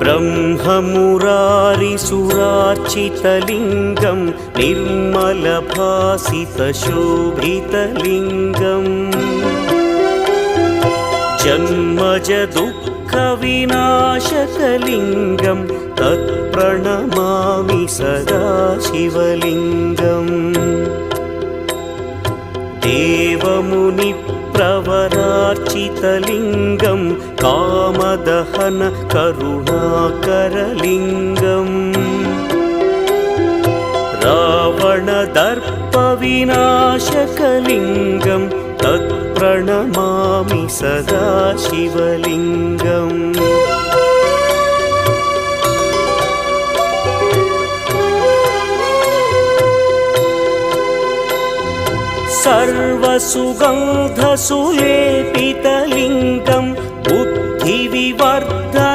ब्रह्ममुरारिसुरार्चितलिङ्गं निर्मलभासितशोभितलिङ्गम् जन्मजदुःखविनाशकलिङ्गं तत्प्रणमामि सदा शिवलिङ्गम् देवमुनिप्रवरार्चितलिङ्गं कामदहन करुणाकरलिङ्गम् रावणदर्पविनाशकलिङ्गं तत्प्रणमामि सदा शिवलिङ्गम् सर्वसुगन्धसुलेपितलिङ्गं बुद्धिविवर्धनकलिङ्गम्